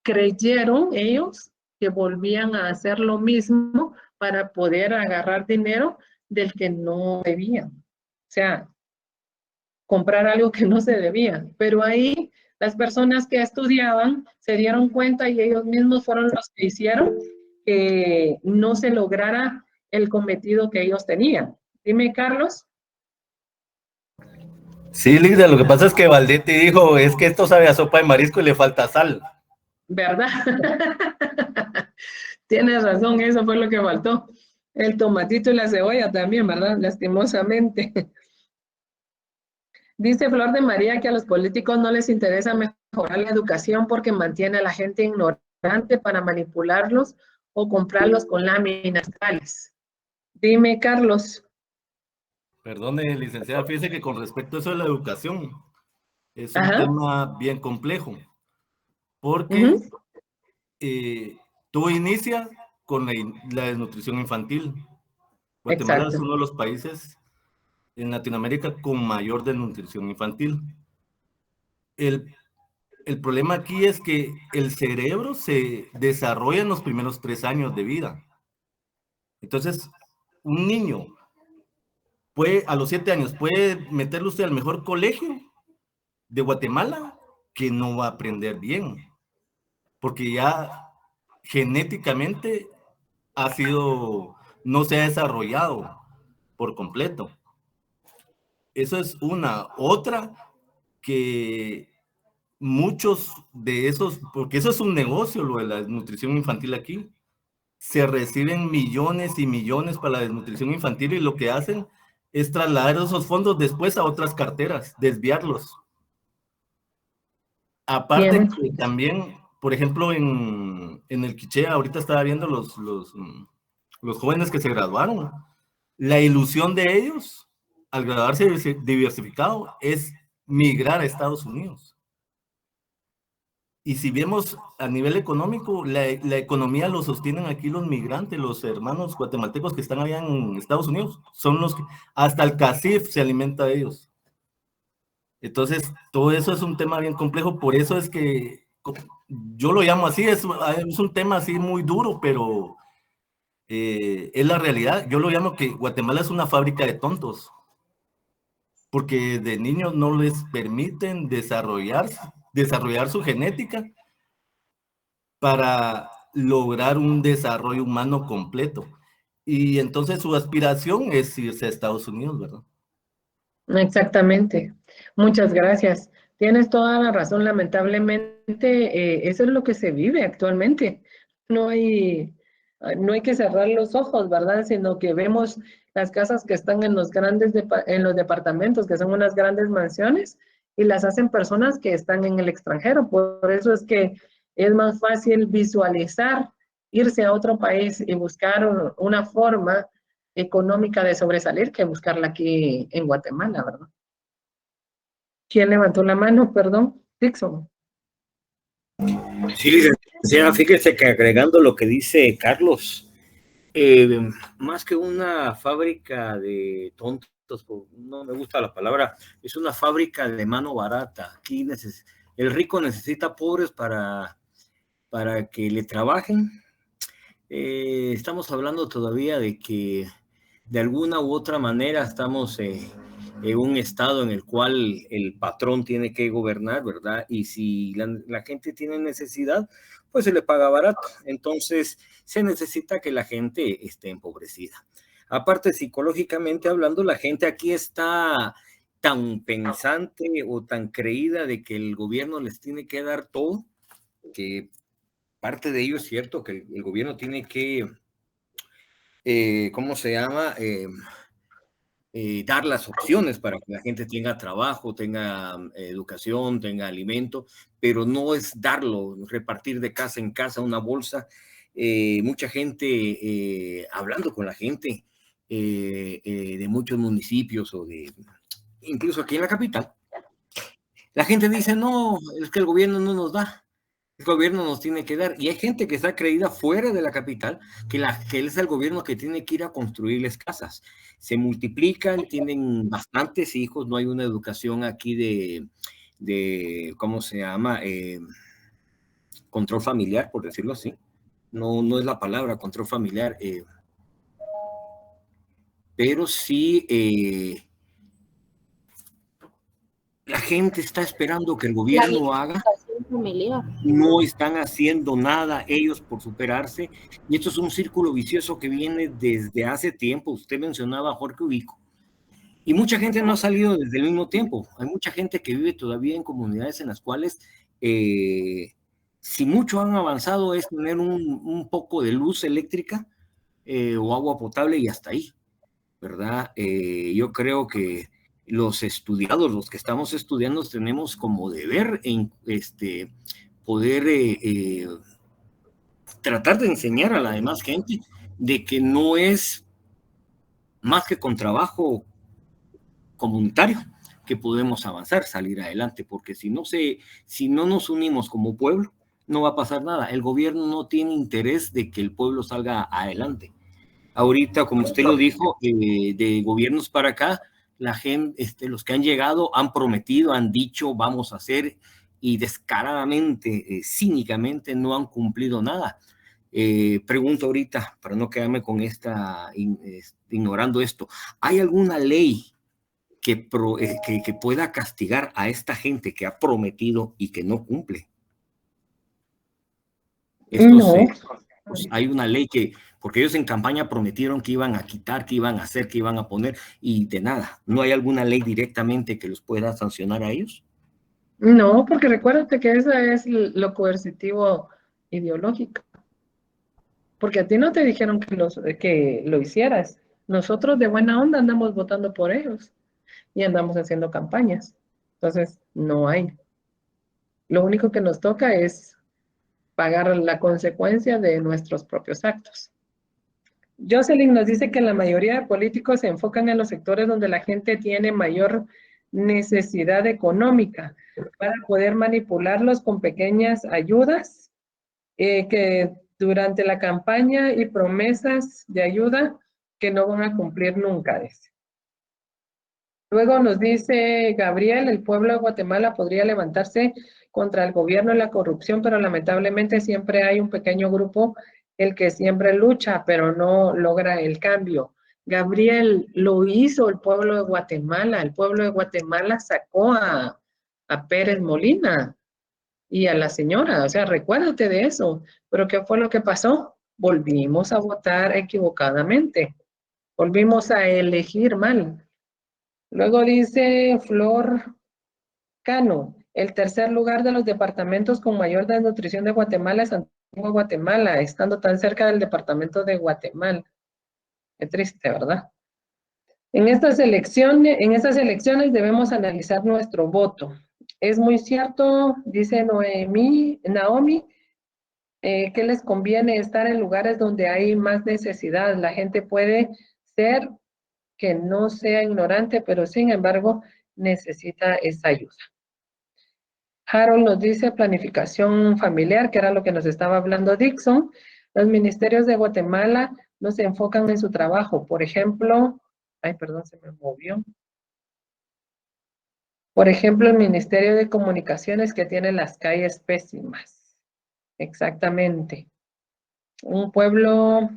creyeron ellos que volvían a hacer lo mismo para poder agarrar dinero del que no debían. O sea, comprar algo que no se debía. Pero ahí las personas que estudiaban se dieron cuenta y ellos mismos fueron los que hicieron que no se lograra el cometido que ellos tenían. Dime, Carlos. Sí, Lisa, lo que pasa es que Valdetti dijo, es que esto sabe a sopa de marisco y le falta sal. ¿Verdad? Tienes razón, eso fue lo que faltó. El tomatito y la cebolla también, ¿verdad? Lastimosamente. Dice Flor de María que a los políticos no les interesa mejorar la educación porque mantiene a la gente ignorante para manipularlos o comprarlos con láminas tales. Dime, Carlos. Perdone, licenciada, fíjese que con respecto a eso de la educación, es un Ajá. tema bien complejo, porque todo inicia con la desnutrición infantil. Guatemala es Exacto. uno de los países en Latinoamérica con mayor desnutrición infantil. El problema aquí es que el cerebro se desarrolla en los primeros 3 años de vida. Entonces, un niño puede, a los 7 años, puede meterlo usted al mejor colegio de Guatemala, que no va a aprender bien, porque ya genéticamente no se ha desarrollado por completo. Eso es una. Otra, que muchos de esos, porque eso es un negocio, lo de la desnutrición infantil aquí, se reciben millones y millones para la desnutrición infantil y lo que hacen es trasladar esos fondos después a otras carteras, desviarlos. Aparte que también, por ejemplo, en el Quiché, ahorita estaba viendo los jóvenes que se graduaron, la ilusión de ellos al graduarse diversificado es migrar a Estados Unidos. Y si vemos a nivel económico, la economía lo sostienen aquí los migrantes, los hermanos guatemaltecos que están allá en Estados Unidos, son los que, hasta el CACIF se alimenta de ellos. Entonces, todo eso es un tema bien complejo, por eso es que yo lo llamo así, es un tema así muy duro, pero es la realidad. Yo lo llamo que Guatemala es una fábrica de tontos, porque de niños no les permiten desarrollar su genética para lograr un desarrollo humano completo. Y entonces su aspiración es irse a Estados Unidos, ¿verdad? Exactamente. Muchas gracias. Tienes toda la razón. Lamentablemente, eso es lo que se vive actualmente. No hay, no hay que cerrar los ojos, ¿verdad? Sino que vemos las casas que están en los en los departamentos, que son unas grandes mansiones, y las hacen personas que están en el extranjero. Por eso es que es más fácil visualizar irse a otro país y buscar una forma económica de sobresalir que buscarla aquí en Guatemala, ¿verdad? ¿Quién levantó la mano? Perdón, Dixon. Sí, licenciada, fíjese que agregando lo que dice Carlos, más que una fábrica de tontos, no me gusta la palabra, es una fábrica de mano barata. Aquí el rico necesita pobres para que le trabajen. Estamos hablando todavía de que de alguna u otra manera estamos en un estado en el cual el patrón tiene que gobernar, ¿verdad? Y si la gente tiene necesidad, pues se le paga barato. Entonces, se necesita que la gente esté empobrecida. Aparte, psicológicamente hablando, la gente aquí está tan pensante o tan creída de que el gobierno les tiene que dar todo, que parte de ello es cierto, que el gobierno tiene que, ¿cómo se llama? Dar las opciones para que la gente tenga trabajo, tenga educación, tenga alimento, pero no es darlo, repartir de casa en casa una bolsa. Mucha gente, hablando con la gente de muchos municipios o incluso aquí en la capital, la gente dice, no, es que el gobierno no nos da. El gobierno nos tiene que dar, y hay gente que está creída fuera de la capital, que es el gobierno que tiene que ir a construirles casas. Se multiplican, tienen bastantes hijos, no hay una educación aquí de ¿cómo se llama? Control familiar, por decirlo así. No es la palabra control familiar, pero sí la gente está esperando que el gobierno haga. No están haciendo nada ellos por superarse, y esto es un círculo vicioso que viene desde hace tiempo. Usted mencionaba a Jorge Ubico, y mucha gente no ha salido desde el mismo tiempo. Hay mucha gente que vive todavía en comunidades en las cuales si mucho han avanzado es tener un poco de luz eléctrica o agua potable, y hasta ahí, ¿verdad? Yo creo que los estudiados, los que estamos estudiando, tenemos como deber en poder tratar de enseñar a la demás gente de que no es más que con trabajo comunitario que podemos avanzar, salir adelante, porque si no nos unimos como pueblo, no va a pasar nada. El gobierno no tiene interés de que el pueblo salga adelante. Ahorita, como usted lo dijo, de gobiernos para acá, la gente, los que han llegado han prometido, han dicho, vamos a hacer, y descaradamente, cínicamente, no han cumplido nada. Pregunto ahorita, para no quedarme con ignorando esto, ¿hay alguna ley que pueda castigar a esta gente que ha prometido y que no cumple? No. Pues hay una ley porque ellos en campaña prometieron que iban a quitar, que iban a hacer, que iban a poner, y de nada. ¿No hay alguna ley directamente que los pueda sancionar a ellos? No, porque recuérdate que eso es lo coercitivo ideológico. Porque a ti no te dijeron que lo hicieras. Nosotros de buena onda andamos votando por ellos y andamos haciendo campañas. Entonces, no hay. Lo único que nos toca es pagar la consecuencia de nuestros propios actos. Jocelyn nos dice que la mayoría de políticos se enfocan en los sectores donde la gente tiene mayor necesidad económica para poder manipularlos con pequeñas ayudas que durante la campaña y promesas de ayuda que no van a cumplir nunca, dice. Luego nos dice Gabriel, el pueblo de Guatemala podría levantarse contra el gobierno y la corrupción, pero lamentablemente siempre hay un pequeño grupo el que siempre lucha, pero no logra el cambio. Gabriel, lo hizo el pueblo de Guatemala. El pueblo de Guatemala sacó a Pérez Molina y a la señora. O sea, recuérdate de eso. Pero ¿qué fue lo que pasó? Volvimos a votar equivocadamente. Volvimos a elegir mal. Luego dice Flor Cano, el tercer lugar de los departamentos con mayor desnutrición de Guatemala es Antigua Guatemala, estando tan cerca del departamento de Guatemala. Qué triste, ¿verdad? En estas elecciones debemos analizar nuestro voto. Es muy cierto, dice Naomi, que les conviene estar en lugares donde hay más necesidad. La gente puede ser que no sea ignorante, pero sin embargo necesita esa ayuda. Harold nos dice planificación familiar, que era lo que nos estaba hablando Dixon. Los ministerios de Guatemala no se enfocan en su trabajo. Por ejemplo, se me movió. Por ejemplo, el Ministerio de Comunicaciones que tiene las calles pésimas. Exactamente. Un pueblo,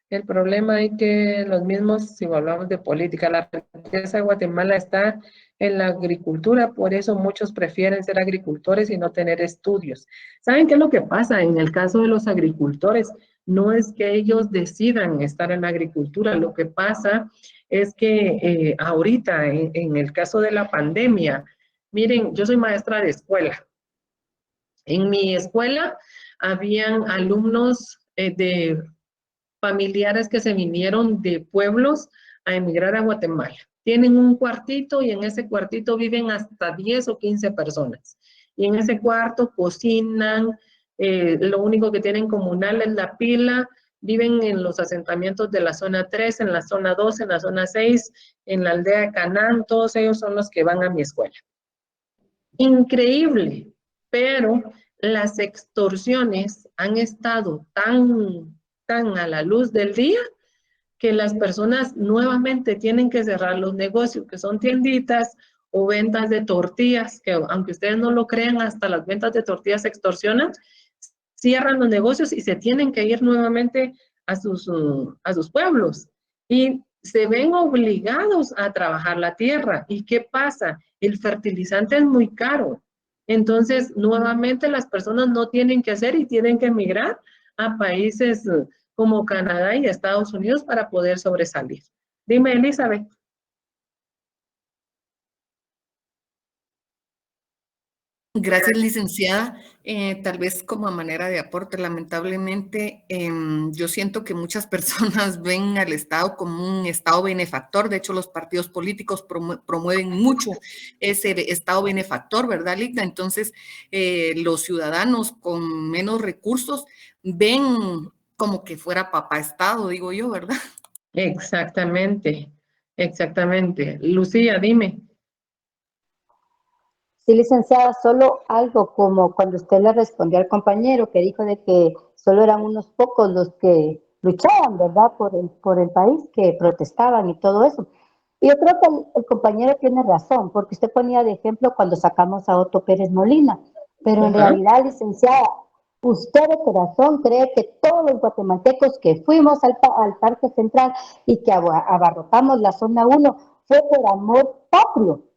el problema es que los mismos, si hablamos de política, la riqueza de Guatemala está en la agricultura, por eso muchos prefieren ser agricultores y no tener estudios. ¿Saben qué es lo que pasa? En el caso de los agricultores, no es que ellos decidan estar en la agricultura, lo que pasa es que ahorita, en el caso de la pandemia, miren, yo soy maestra de escuela. En mi escuela habían alumnos de familiares que se vinieron de pueblos a emigrar a Guatemala. Tienen un cuartito y en ese cuartito viven hasta 10 o 15 personas. Y en ese cuarto cocinan, lo único que tienen comunal es la pila, viven en los asentamientos de la zona 3, en la zona 2, en la zona 6, en la aldea de Canán, todos ellos son los que van a mi escuela. Increíble, pero las extorsiones han estado tan a la luz del día que las personas nuevamente tienen que cerrar los negocios, que son tienditas o ventas de tortillas, que aunque ustedes no lo crean, hasta las ventas de tortillas se extorsionan, cierran los negocios y se tienen que ir nuevamente a sus pueblos. Y se ven obligados a trabajar la tierra. ¿Y qué pasa? El fertilizante es muy caro. Entonces, nuevamente las personas no tienen que hacer y tienen que emigrar a países como Canadá y Estados Unidos para poder sobresalir. Dime, Elizabeth. Gracias, licenciada. Tal vez como a manera de aporte, lamentablemente, yo siento que muchas personas ven al Estado como un Estado benefactor. De hecho, los partidos políticos promueven mucho ese Estado benefactor, ¿verdad, Ligda? Entonces, los ciudadanos con menos recursos ven como que fuera papá Estado, digo yo, ¿verdad? Exactamente, exactamente. Lucía, dime. Sí, licenciada, solo algo como cuando usted le respondió al compañero que dijo de que solo eran unos pocos los que luchaban, ¿verdad? Por el país, que protestaban y todo eso. Y yo creo que el compañero tiene razón, porque usted ponía de ejemplo cuando sacamos a Otto Pérez Molina, pero en realidad, licenciada, usted de corazón cree que todos los guatemaltecos que fuimos al Parque Central y que abarrotamos la zona 1 fue por amor patrio.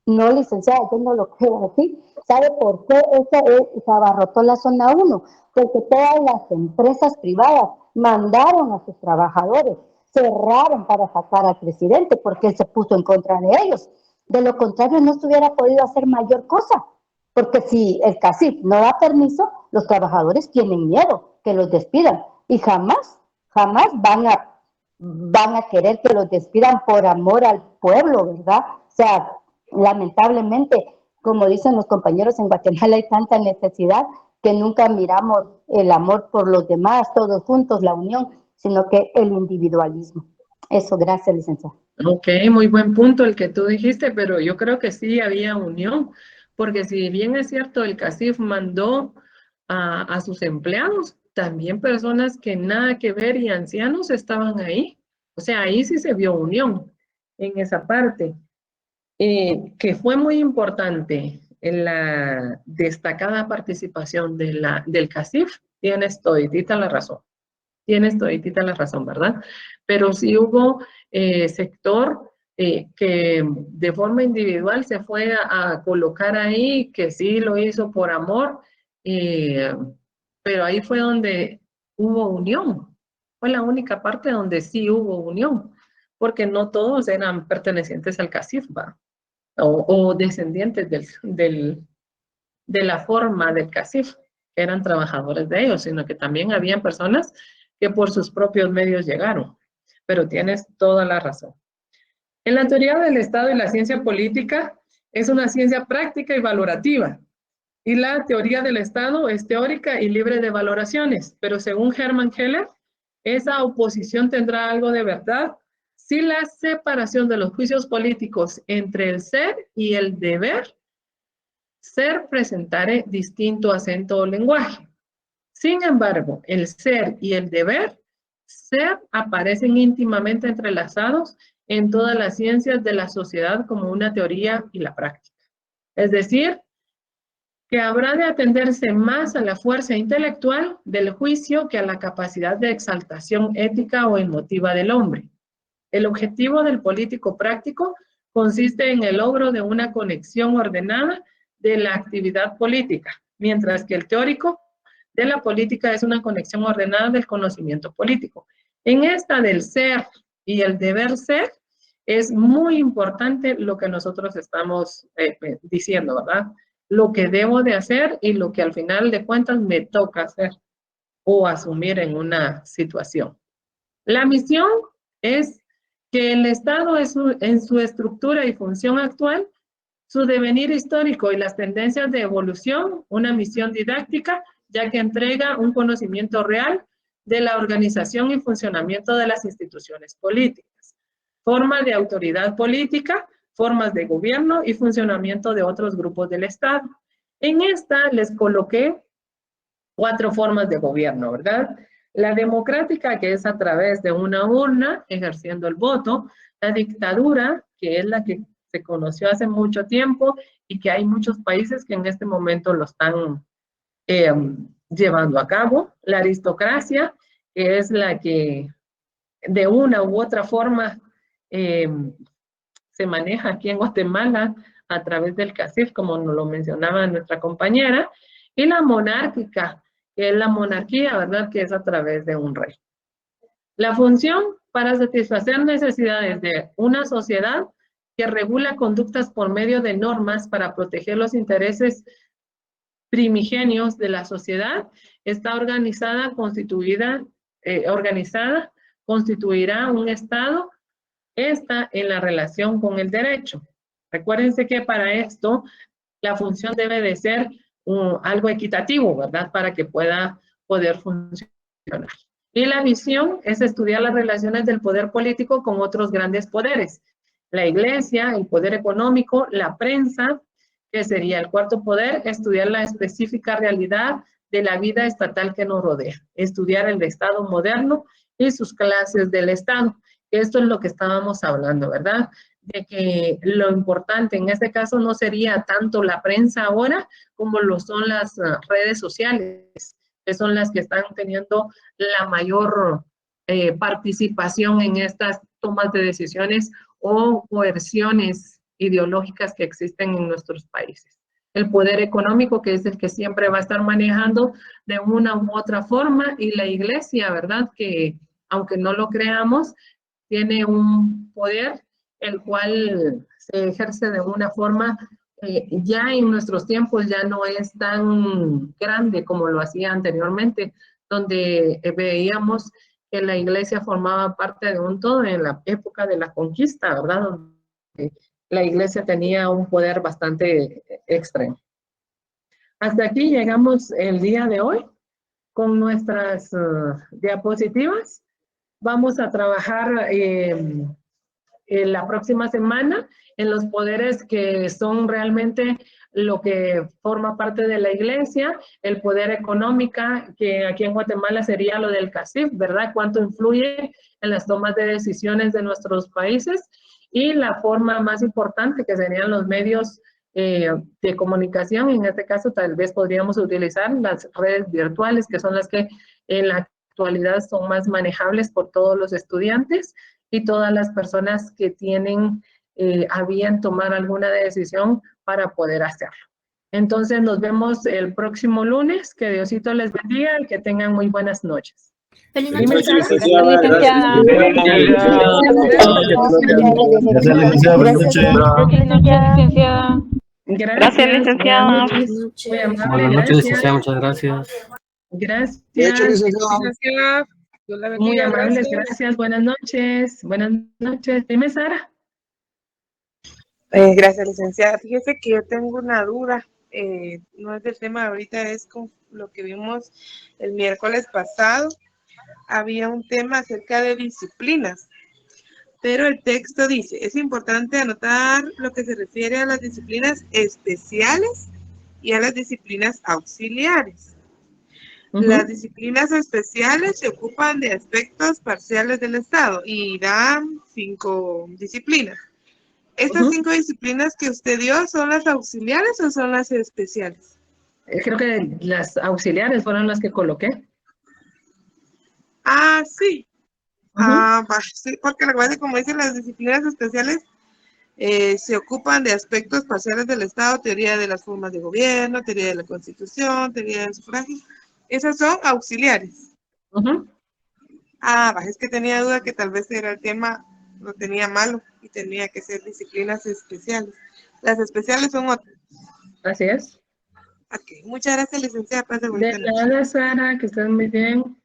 No, licenciada, yo no lo creo así. ¿Sabe por qué se abarrotó la zona 1? Porque todas las empresas privadas mandaron a sus trabajadores, cerraron para sacar al presidente porque él se puso en contra de ellos. De lo contrario, no se hubiera podido hacer mayor cosa. Porque si el CACIF no da permiso, los trabajadores tienen miedo que los despidan y jamás van a querer que los despidan por amor al pueblo, ¿verdad? O sea, lamentablemente, como dicen los compañeros, en Guatemala hay tanta necesidad que nunca miramos el amor por los demás, todos juntos, la unión, sino que el individualismo. Eso, gracias, licenciada. Ok, muy buen punto el que tú dijiste, pero yo creo que sí había unión, porque si bien es cierto, el CACIF mandó a sus empleados, también personas que nada que ver y ancianos estaban ahí. O sea, ahí sí se vio unión en esa parte. Que fue muy importante. en la destacada participación del CACIF, tienes toditita la razón. Tienes toditita la razón, ¿verdad? Pero sí hubo sector que de forma individual se fue a colocar ahí, que sí lo hizo por amor, pero ahí fue donde hubo unión. Fue la única parte donde sí hubo unión, porque no todos eran pertenecientes al CACIF, ¿va? O descendientes de la forma del CACIF, que eran trabajadores de ellos, sino que también habían personas que por sus propios medios llegaron. Pero tienes toda la razón. En la teoría del Estado y la ciencia política es una ciencia práctica y valorativa. Y la teoría del Estado es teórica y libre de valoraciones. Pero según Hermann Heller, esa oposición tendrá algo de verdad si la separación de los juicios políticos entre el ser y el deber ser presentare distinto acento o lenguaje. Sin embargo, el ser y el deber ser aparecen íntimamente entrelazados en todas las ciencias de la sociedad como una teoría y la práctica. Es decir, que habrá de atenderse más a la fuerza intelectual del juicio que a la capacidad de exaltación ética o emotiva del hombre. El objetivo del político práctico consiste en el logro de una conexión ordenada de la actividad política, mientras que el teórico de la política es una conexión ordenada del conocimiento político. En esta del ser y el deber ser, es muy importante lo que nosotros estamos diciendo, ¿verdad? Lo que debo de hacer y lo que al final de cuentas me toca hacer o asumir en una situación. La misión es que el Estado en su estructura y función actual, su devenir histórico y las tendencias de evolución, una misión didáctica, ya que entrega un conocimiento real de la organización y funcionamiento de las instituciones políticas, forma de autoridad política, formas de gobierno y funcionamiento de otros grupos del Estado. En esta les coloqué 4 formas de gobierno, ¿verdad? La democrática, que es a través de una urna, ejerciendo el voto. La dictadura, que es la que se conoció hace mucho tiempo y que hay muchos países que en este momento lo están llevando a cabo. La aristocracia, que es la que de una u otra forma se maneja aquí en Guatemala a través del CACIF, como nos lo mencionaba nuestra compañera. Y la monárquica, que es la monarquía, ¿verdad? Que es a través de un rey. La función para satisfacer necesidades de una sociedad que regula conductas por medio de normas para proteger los intereses primigenios de la sociedad está constituirá un Estado, esta en la relación con el derecho. Recuérdense que para esto la función debe de ser algo equitativo, ¿verdad? Para que pueda poder funcionar. Y la visión es estudiar las relaciones del poder político con otros grandes poderes. La iglesia, el poder económico, la prensa, que sería el cuarto poder, estudiar la específica realidad de la vida estatal que nos rodea. Estudiar el Estado moderno y sus clases del Estado. Esto es lo que estábamos hablando, ¿verdad? De que lo importante en este caso no sería tanto la prensa ahora como lo son las redes sociales, que son las que están teniendo la mayor participación en estas tomas de decisiones o coerciones ideológicas que existen en nuestros países. El poder económico, que es el que siempre va a estar manejando de una u otra forma, y la iglesia, ¿verdad? Que aunque no lo creamos, tiene un poder el cual se ejerce de una forma ya en nuestros tiempos ya no es tan grande como lo hacía anteriormente, donde veíamos que la iglesia formaba parte de un todo en la época de la conquista, ¿verdad? Donde la iglesia tenía un poder bastante extremo. Hasta aquí llegamos el día de hoy con nuestras diapositivas. Vamos a trabajar la próxima semana en los poderes que son realmente lo que forma parte de la iglesia, el poder económico, que aquí en Guatemala sería lo del CACIF, ¿verdad? Cuánto influye en las tomas de decisiones de nuestros países, y la forma más importante que serían los medios de comunicación. En este caso, tal vez podríamos utilizar las redes virtuales, que son las que en la actualidad son más manejables por todos los estudiantes y todas las personas que tienen a bien tomar alguna decisión para poder hacerlo. Entonces, nos vemos el próximo lunes. Que Diosito les bendiga y que tengan muy buenas noches. Feliz Feliz noche, noche, licenciada. licenciada. Gracias, licenciada. Buenas noches. Feliz noche, licenciada. Gracias, licenciada. Buenas noches. Muy amable, Buenas noches, gracias. licenciada, muchas gracias. Gracias. De hecho, licenciada. Dios la Muy bendiga, amables, gracias. gracias. Buenas noches. Buenas noches. Dime, Sara. Gracias, licenciada. Fíjese que yo tengo una duda. No es del tema de ahorita, es con lo que vimos el miércoles pasado. Había un tema acerca de disciplinas, pero el texto dice, es importante anotar lo que se refiere a las disciplinas especiales y a las disciplinas auxiliares. Las disciplinas especiales se ocupan de aspectos parciales del Estado y dan 5 disciplinas. ¿Estas 5 disciplinas que usted dio son las auxiliares o son las especiales? Creo que las auxiliares fueron las que coloqué. Ah, sí. Sí, porque la verdad, como dicen, las disciplinas especiales se ocupan de aspectos parciales del Estado, teoría de las formas de gobierno, teoría de la Constitución, teoría del sufragio. Esas son auxiliares. Es que tenía duda que tal vez era el tema, lo tenía malo y tenía que ser disciplinas especiales. Las especiales son otras. Así es. Ok, muchas gracias, licenciada. Pase De bonita noche. nada, Sara, que estén muy bien.